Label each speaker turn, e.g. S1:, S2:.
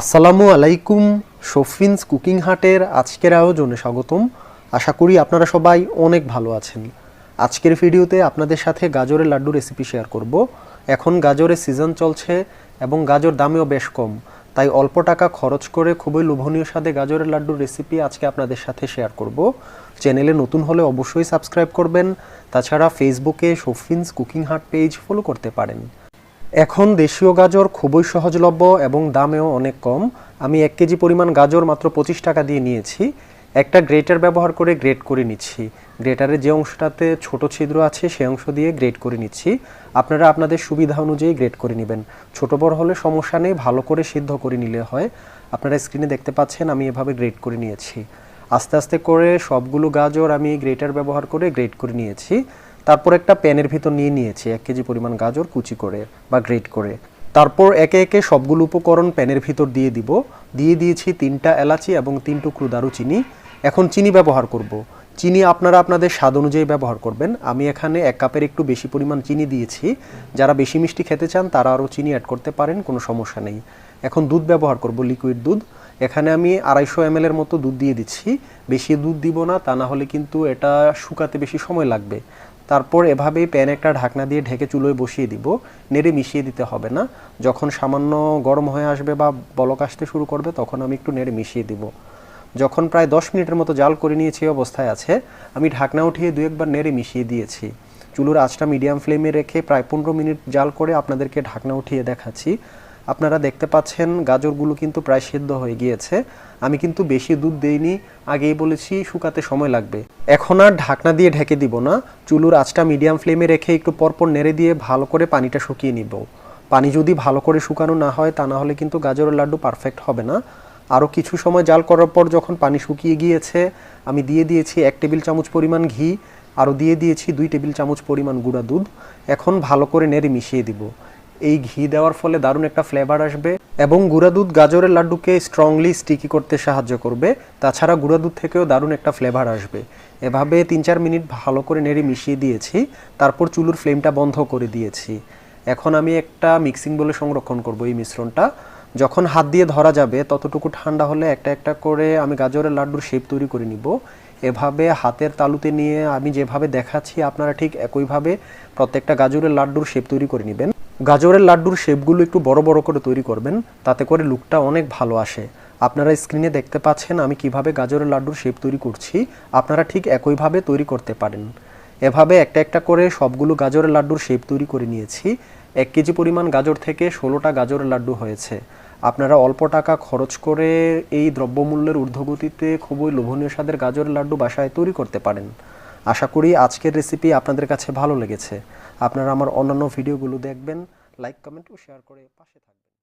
S1: আসসালামু আলাইকুম। শফিন্স কুকিং হাটের আজকের আয়োজনে স্বাগতম। আশা করি আপনারা সবাই অনেক ভালো আছেন। আজকের ভিডিওতে আপনাদের সাথে গাজরের লাড্ডু রেসিপি শেয়ার করব। এখন গাজরের সিজন চলছে এবং গাজর দামেও বেশ কম, তাই অল্প টাকা খরচ করে খুবই লোভনীয় স্বাদে গাজরের লাড্ডুর রেসিপি আজকে আপনাদের সাথে শেয়ার করব। চ্যানেলে নতুন হলে অবশ্যই সাবস্ক্রাইব করবেন। তাছাড়া ফেসবুকে শফিন্স কুকিং হাট পেজ ফলো করতে পারেন। এখন দেশীয় গাজর খুবই সহজলভ্য এবং দামেও অনেক কম। আমি 1 কেজি পরিমাণ গাজর মাত্র 25 টাকা দিয়ে নিয়েছি। একটা গ্রেটার ব্যবহার করে গ্রেট করে নিচ্ছি। গ্রেটারের যে অংশটাতে ছোট ছিদ্র আছে সেই অংশ দিয়ে গ্রেট করে নিচ্ছি। আপনারা আপনাদের সুবিধা অনুযায়ী গ্রেট করে নেবেন। ছোট বড় হলে সমস্যা নেই, ভালো করে সিদ্ধ করে নিলে হয়। আপনারা স্ক্রিনে দেখতে পাচ্ছেন আমি এভাবে গ্রেট করে নিয়েছি। আস্তে আস্তে করে সবগুলো গাজর আমি গ্রেটার ব্যবহার করে গ্রেট করে নিয়েছি। তারপর একটা প্যানের ভিতর নিয়ে নিয়েছি 1 কেজি পরিমাণ গাজর কুচি করে বা গ্রেট করে। তারপর একে একে সবগুলো উপকরণ প্যানের ভিতর দিয়ে দিব। দিয়ে দিয়েছি 3টা এলাচি এবং 3 টুকরো দারুচিনি। এখন চিনি ব্যবহার করব। চিনি আপনারা আপনাদের স্বাদ অনুযায়ী ব্যবহার করবেন। আমি এখানে 1 কাপের একটু বেশি পরিমাণ চিনি দিয়েছি। যারা বেশি মিষ্টি খেতে চান তারা আরও চিনি অ্যাড করতে পারেন, কোনো সমস্যা নেই। এখন দুধ ব্যবহার করব, লিকুইড দুধ। এখানে আমি 250 ml এর মতো দুধ দিয়ে দিচ্ছি। বেশি দুধ দিব না, তা না হলে কিন্তু এটা শুকাতে বেশি সময় লাগবে। তারপর এভাবেই প্যানে একটা ঢাকনা দিয়ে ঢেকে চুলোয় বসিয়ে দিব। নেড়ে মিশিয়ে দিতে হবে না। যখন সামান্য গরম হয়ে আসবে বা বলক আসতে শুরু করবে তখন আমি একটু নেড়ে মিশিয়ে দিব। যখন প্রায় 10 মিনিটের মতো জাল করে নিয়েছি অবস্থায় আছে, আমি ঢাকনা উঠিয়ে 2-1 বার নেড়ে মিশিয়ে দিয়েছি। চুলোর আঁচটা মিডিয়াম ফ্লেমে রেখে প্রায় 15 মিনিট জাল করে আপনাদেরকে ঢাকনা উঠিয়ে দেখাচ্ছি। আপনারা দেখতে পাচ্ছেন গাজরগুলো কিন্তু প্রায় সিদ্ধ হয়ে গিয়েছে। আমি কিন্তু বেশি দুধ দেইনি, আগেই বলেছি শুকাতে সময় লাগবে। এখন আর ঢাকনা দিয়ে ঢেকে দিব না। চুলোর আঁচটা মিডিয়াম ফ্লেমে রেখে একটু পরপর নেড়ে দিয়ে ভালো করে পানিটা শুকিয়ে নিব। পানি যদি ভালো করে শুকানো না হয় তা না হলে কিন্তু গাজরের লাড্ডু পারফেক্ট হবে না। আরও কিছু সময় জাল করার পর যখন পানি শুকিয়ে গিয়েছে, আমি দিয়ে দিয়েছি 1 টেবিল চামচ পরিমাণ ঘি, আরও দিয়ে দিয়েছি 2 টেবিল চামচ পরিমাণ গুঁড়া দুধ। এখন ভালো করে নেড়ে মিশিয়ে দিব। এই ঘি দেওয়ার ফলে দারুণ একটা ফ্লেভার আসবে এবং গুঁড়া দুধ গাজরের লাড্ডুকে স্ট্রংলি স্টিকি করতে সাহায্য করবে। তাছাড়া গুঁড়া দুধ থেকেও দারুণ একটা ফ্লেভার আসবে। এভাবে 3-4 মিনিট ভালো করে নেড়ে মিশিয়ে দিয়েছি। তারপর চুলোর ফ্লেমটা বন্ধ করে দিয়েছি। এখন আমি একটা মিক্সিং বলে সংরক্ষণ করব এই মিশ্রণটা। যখন হাত দিয়ে ধরা যাবে ততটুকু ঠান্ডা হলে একটা একটা করে আমি গাজরের লাড্ডুর শেপ তৈরি করে নিব। এভাবে হাতের তালুতে নিয়ে আমি যেভাবে দেখাচ্ছি আপনারা ঠিক একইভাবে প্রত্যেকটা গাজরের লাড্ডুর শেপ তৈরি করে নেবেন। গাজরের লাড্ডুর শেপগুলো একটু বড় বড় করে তৈরি করবেন, তাতে করে লুকটা অনেক ভালো আসে। আপনারা স্ক্রিনে দেখতে পাচ্ছেন আমি কিভাবে গাজরের লাড্ডুর শেপ তৈরি করছি। আপনারা ঠিক একইভাবে তৈরি করতে পারেন। এভাবে একটা একটা করে সবগুলো গাজরের লাড্ডুর শেপ তৈরি করে নিয়েছি। 1 কেজি পরিমাণ গাজর থেকে 16টা গাজরের লাড্ডু হয়েছে। আপনারা অল্প টাকা খরচ করে এই দ্রব্যমূল্যের ঊর্ধ্বগতিতে খুবই লোভনীয় স্বাদের গাজরের লাড্ডু বাসায় তৈরি করতে পারেন। আশা করি আজকের রেসিপি আপনাদের কাছে ভালো লেগেছে। আপনারা আমার অন্যান্য ভিডিওগুলো দেখবেন, লাইক কমেন্ট ও শেয়ার করে পাশে থাকবেন।